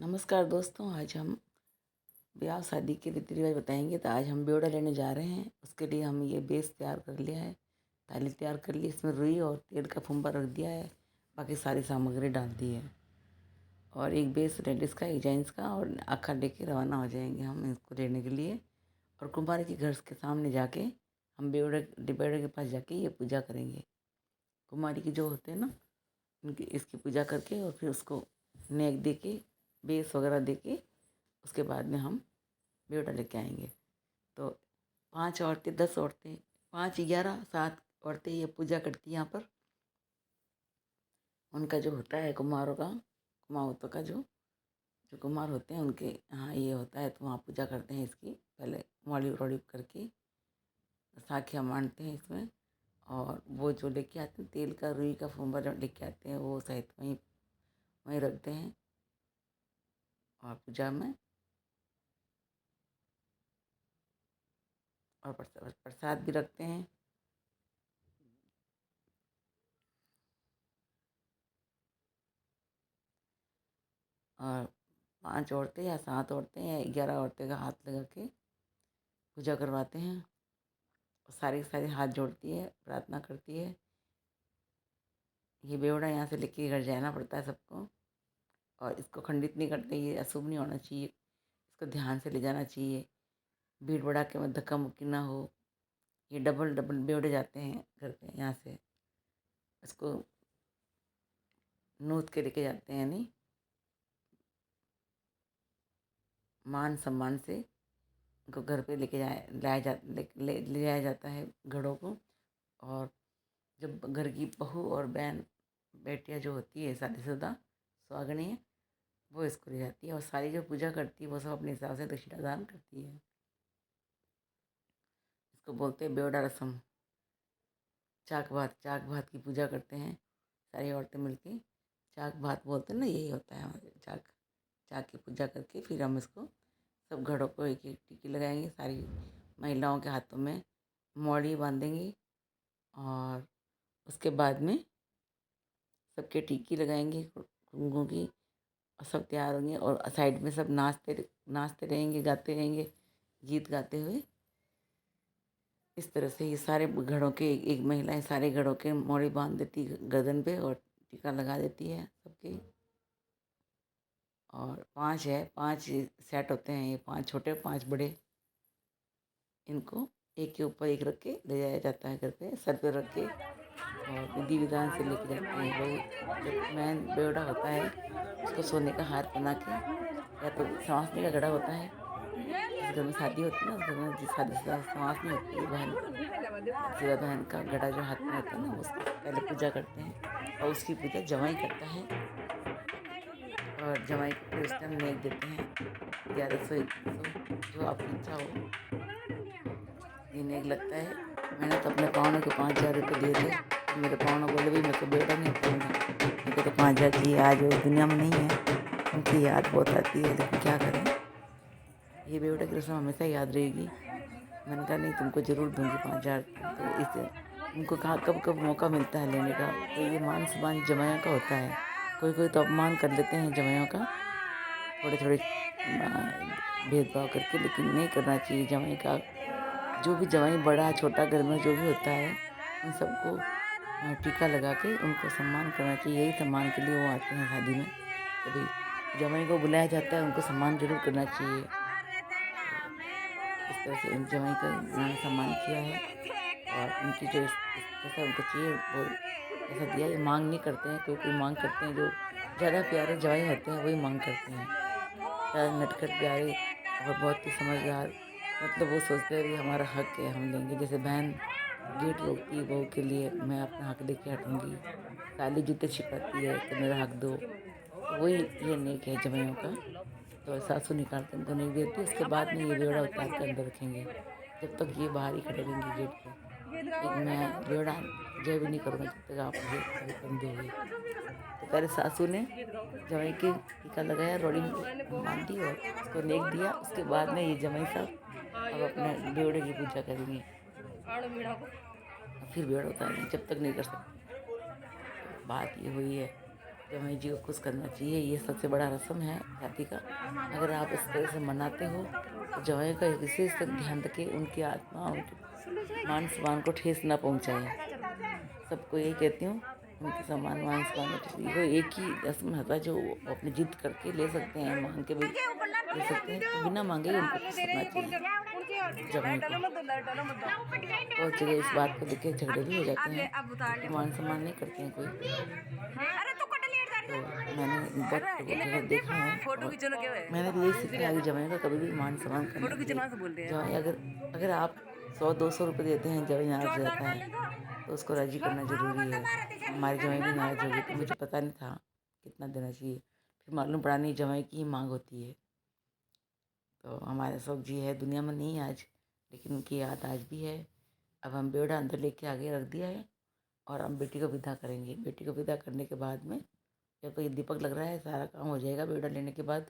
नमस्कार दोस्तों, आज हम ब्याह शादी के रीति रिवाज बताएंगे। तो आज हम ब्योड़ा लेने जा रहे हैं। उसके लिए हम ये बेस तैयार कर लिया है, थाली तैयार कर ली, इसमें रुई और तेल का फुम्बा रख दिया है, बाकी सारी सामग्री डाल दी है। और एक बेस लेडीज़ का, एक जेंट्स का, और आखा लेके रवाना हो जाएंगे हम इसको लेने के लिए। और कुम्हार के घर के सामने जाके हम बेवड़े के पास जाके ये पूजा करेंगे। कुमारी की जो होते हैं ना, उनकी इसकी पूजा करके और फिर उसको नेक दे के, बेस वगैरह दे के, उसके बाद में हम बेवड़ा लेके आएंगे। तो 5 औरतें, 10 औरतें, 5, 11, 7 औरतें ये पूजा करती हैं यहाँ पर। उनका जो होता है कुम्हारों का, कुमावतों का जो जो कुम्हार होते हैं उनके यहाँ ये होता है, तो वहाँ पूजा करते हैं इसकी। पहले मौली वौली करके साखियाँ मानते हैं इसमें। और वो जो लेके आते हैं तेल का, रुई का फुम्बा जो लेके आते हैं, वो सहित वहीं वहीं रखते हैं। और पूजा में और प्रसाद भी रखते हैं। और 5 औरतें या 7 औरतें या 11 औरतें का हाथ लगा के पूजा करवाते हैं। और सारी के सारी हाथ जोड़ती है, प्रार्थना करती है। ये बेवड़ा यहाँ से लेके घर जाना पड़ता है सबको। और इसको खंडित नहीं करते, ये अशुभ नहीं होना चाहिए, इसको ध्यान से ले जाना चाहिए। भीड़ भड़ाके में धक्का मुक्की ना हो। ये डबल डबल बेवड़े जाते हैं घर पे, यहाँ से इसको नूत के लेके जाते हैं, यानी मान सम्मान से उनको घर पे लेके जाया लाया जा ले जाया जाता है घड़ों को। और जब घर की बहू और बहन बेटियाँ जो होती है शादीशुदा सुहागणी है, वो इसको ले जाती है। और सारी जो पूजा करती है वो सब अपने हिसाब से दक्षिणा दान करती है। इसको बोलते हैं बेवड़ा रसम। चाक भात की पूजा करते हैं सारी औरतें मिलके। चाक भात बोलते हैं ना, यही होता है हमारे चाक। चाक की पूजा करके फिर हम इसको सब घड़ों को एक एक टिक्की लगाएंगे। सारी महिलाओं के हाथों में मौड़ी बांधेंगे। और उसके बाद में सबके टिक्की लगाएंगे कुमकुम की। और सब तैयार होंगे और साइड में सब नाचते नाचते रहेंगे, गाते रहेंगे, गीत गाते हुए। इस तरह से ये सारे घड़ों के एक महिलाएं सारे घड़ों के मौड़ी बांध देती गर्दन पे और टीका लगा देती है सबके। और 5 है, 5 सेट होते हैं, ये 5 छोटे 5 बड़े। इनको एक के ऊपर एक रख के ले जाया जाता है घर पे, सर पे रख के। और विधि विधान से लेके जाते हैं। बहू जब मैन बेवड़ा होता है उसको सोने का हार पहना के, या तो संवासनी का घड़ा होता है। जिस घर में शादी होती है ना, उस घर में जिस शादीशुदा संवासनी होती है बहन, शादीशुदा बहन का घड़ा जो हाथ में होता है ना, उसकी पहले पूजा करते हैं। और उसकी पूजा जवाई करता है। और जवाई को फिर उस टाइम नेक देते हैं 1100 100, जो आपकी इच्छा हो। ये नेक लगता है। मैंने तो अपने पाहुनों के 5,000 रुपये दिए थे। तो मेरे पाहुना बोले भी मेरे को बेटा नहीं पड़ूंगा। मेरे को तो 5,000 की आज वो दुनिया में नहीं है। उनकी याद बहुत आती है, लेकिन क्या करें, ये बेवड़ा की रस्म हमेशा याद रहेगी। मैंने कहा नहीं, तुमको ज़रूर दूंगी 5,000। तो इस उनको कहा कब कब मौका मिलता है लेने का। तो ये मान सम्मान जमाइयों का होता है। कोई कोई तो अपमान कर लेते हैं जमाइयों का, थोड़े थोड़े भेदभाव करके, लेकिन नहीं करना चाहिए जमाई का। जो भी जवाई बड़ा छोटा घर में जो भी होता है, उन सबको टीका लगा के उनको सम्मान करना चाहिए। यही सम्मान के लिए वो आते हैं शादी में। कभी जवाई को बुलाया जाता है, उनको सम्मान जरूर करना चाहिए। इस तरह से उन जवाई का उन्होंने सम्मान किया है। और उनकी जो जैसा उनको चाहिए वो ऐसा दिया। ये मांग नहीं करते हैं, कोई कोई मांग करते हैं। जो ज़्यादा प्यारे जवाई होते हैं वही मांग करते हैं। ज़्यादा नटखट प्यारे और बहुत ही समझदार, मतलब वो सोचते हैं भी हमारा हक है, हम लेंगे। जैसे बहन गेट रोकती है बहू के लिए, मैं अपना हक लेके हटूँगी। साली जूते छिपाती है कि मेरा हक दो। तो वही ये नेक है जमाइयों का। तो सासू निकाल के उनको नेक देती है। उसके बाद में ये बेवड़ा उतार के अंदर रखेंगे, जब तक ये बाहर ही खड़े रहेंगे गेट पे। लेकिन मैं बेवड़ा जय भी नहीं करूँगा जब तक आप मुझे चाबी कम दोगे। तो पहले सासू ने जमाई के टीका लगाया, रोड़ी बांधी और उसको नेक दिया। उसके बाद में ये जमाई साहब अब अपने बेवड़े की पूजा करेंगे। और फिर बेवड़ा उतारेंगे, जब तक नहीं कर सकते। तो बात ये हुई है। जमाई जी को खुश करना चाहिए। ये सबसे बड़ा रस्म है शादी का। अगर आप इस तरह से मनाते हो तो जमाई का विशेष ध्यान रखें, उनकी आत्मा, उनके मान सम्मान को ठेस ना पहुंचाए। सबको यही कहती हूँ, उनके सम्मान मान सम्मान में ठेस। ये कोई एक ही रस्म होता है जो वो अपनी जिद करके ले सकते हैं, मांग के भी ले सकते हैं, तो बिना मांगे ही उनको खुश करना चाहिए जमाई को। बहुत जगह इस बात को लेकर झगड़े भी हो जाते हैं कि मान सम्मान नहीं करते हैं कोई। तो मैंने बहुत जगह देखा है और मैंने भी यही सीखा है कि जमाई का कभी भी मान सम्मान करना चाहिए। जमाई अगर आप 100-200 रुपये देते हैं, जमाई नाराज हो जाता है तो उसको राजी करना ज़रूरी है। हमारी जमाई भी नाराज़ हो गई थी, मुझे पता नहीं था कितना देना चाहिए, फिर मालूम पड़ा नहीं जमाई की ही मांग होती है। तो हमारे अशोक जी है, दुनिया में नहीं आज, लेकिन उनकी याद आज भी है। अब हम बेवड़ा अंदर लेके आगे रख दिया है और हम बेटी को विदा करेंगे। बेटी को विदा करने के बाद में जब ये दीपक लग रहा है, सारा काम हो जाएगा बेवड़ा लेने के बाद।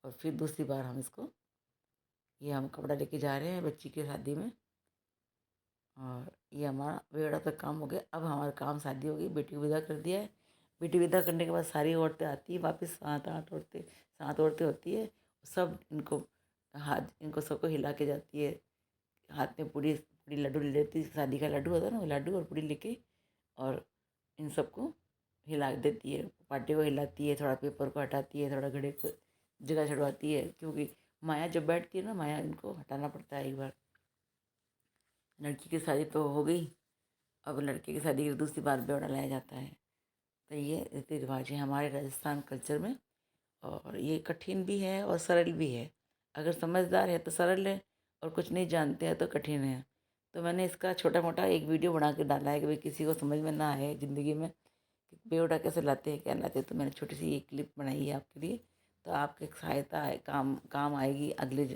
और फिर दूसरी बार हम इसको, ये हम कपड़ा लेके जा रहे हैं बच्ची की शादी में, और ये हमारा बेवड़ा तक काम हो गया। अब हमारा काम शादी हो गई, बेटी को विदा कर दिया है। बेटी विदा करने के बाद सारी औरतें आती है वापस, 7 औरतें होती है। सब इनको हाथ, इनको सबको हिला के जाती है, हाथ में पूरी पूरी लड्डू ले लेती है, शादी का लड्डू होता है ना, वो लड्डू और पूरी लेके, और इन सबको हिला देती है, पार्टी को हिलाती है, थोड़ा पेपर को हटाती है, थोड़ा घड़े को जगह छुड़वाती है, क्योंकि माया जब बैठती है ना, माया इनको हटाना पड़ता है एक बार। लड़की की शादी तो हो गई, अब लड़के की शादी की दूसरी बार बेवड़ा लाया जाता है। तो ये रीति रिवाज है हमारे राजस्थान कल्चर में, और ये कठिन भी है और सरल भी है। अगर समझदार है तो सरल है, और कुछ नहीं जानते हैं तो कठिन है। तो मैंने इसका छोटा मोटा एक वीडियो बना के डाला है कि भाई किसी को समझ में ना आए ज़िंदगी में कि बेवड़ा कैसे लाते हैं, क्या लाते हैं। तो मैंने छोटी सी एक क्लिप बनाई है आपके लिए, तो आपकी सहायता है, काम आएगी अगले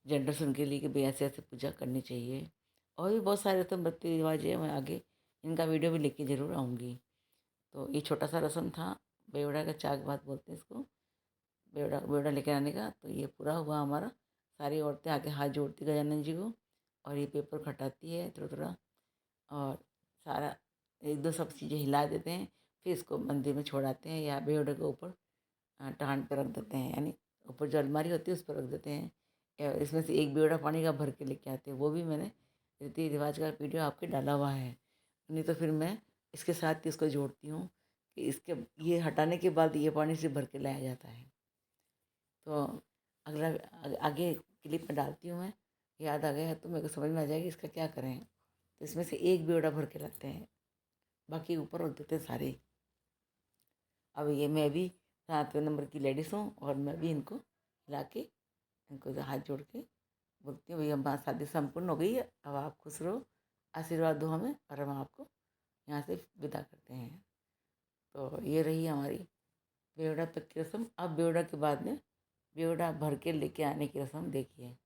जनरेशन के लिए कि भाई ऐसे ऐसे पूजा करनी चाहिए। और भी बहुत सारे तो रीति रिवाज है, मैं आगे इनका वीडियो भी लेके ज़रूर आऊँगी। तो ये छोटा सा रस्म था, बेवड़ा का चाक बात बोलते हैं इसको, बेवड़ा बेवड़ा लेकर आने का। तो ये पूरा हुआ हमारा। सारी औरतें आके हाथ जोड़ती गजानन जी को, और ये पेपर खटाती है थोड़ा थोड़ा, और सारा एक दो सब चीज़ें हिला देते हैं। फिर इसको मंदिर में छोड़ाते हैं, या बेवड़े के ऊपर टाँड पे रख देते हैं, यानी ऊपर जो अलमारी होती है उस पर रख देते हैं। या इसमें से एक बेवड़ा पानी का भर के लेके आते हैं, वो भी मैंने रीति रिवाज का वीडियो आपके डाला हुआ है। नहीं तो फिर मैं इसके साथ ही इसको जोड़ती हूँ कि इसके ये हटाने के बाद ये पानी से भर के लाया जाता है। तो अगला आगे क्लिप में डालती हूँ मैं, याद आ गया है तो मेरे को समझ में आ जाएगी इसका क्या करें। तो इसमें से एक बेवड़ा भर के लाते हैं, बाकी ऊपर रख देते हैं सारे। अब ये मैं भी 7वें नंबर की लेडीज़ हूँ, और मैं भी इनको ला के, इनको हाथ जोड़ के बोलती हूँ, भैया हमारी शादी संपूर्ण हो गई है, अब आप खुश रहो, आशीर्वाद दो हमें, और हम आपको यहाँ से विदा करते हैं। तो ये रही हमारी बेवड़ा तक की रस्म। अब बेवड़ा के बाद में बेवड़ा भर के लेके आने की रस्म देखिए।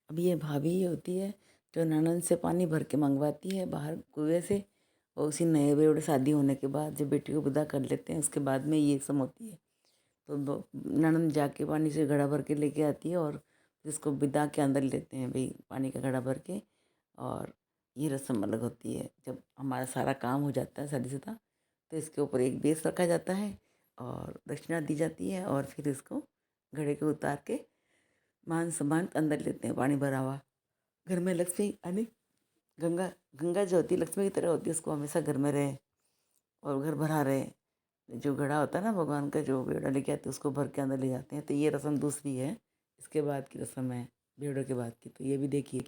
अब ये भाभी होती है जो ननद से पानी भर के मंगवाती है बाहर कुएं से, और उसी नए बेवड़े शादी होने के बाद जब बेटी को विदा कर लेते हैं उसके बाद में ये रस्म होती है। तो ननद जाके पानी से घड़ा भर के लेके आती है, और जिसको विदा के अंदर लेते हैं भाई पानी का घड़ा भर के। और ये रस्म अलग होती है। जब हमारा सारा काम हो जाता है शादी शुदा, तो इसके ऊपर एक बेस रखा जाता है और दक्षिणा दी जाती है, और फिर इसको घड़े के उतार के मान सम्मान अंदर लेते हैं पानी भरा हुआ। घर में लक्ष्मी यानी गंगा, गंगा जो होती है लक्ष्मी की तरह होती है, उसको हमेशा घर में रहे और घर भरा रहे। जो घड़ा होता है ना भगवान का, जो बेवड़ा लेके आते हैं उसको भर के अंदर ले जाते हैं। तो ये रस्म दूसरी है, इसके बाद की रस्म है बेवड़े के बाद की। तो ये भी देखिए।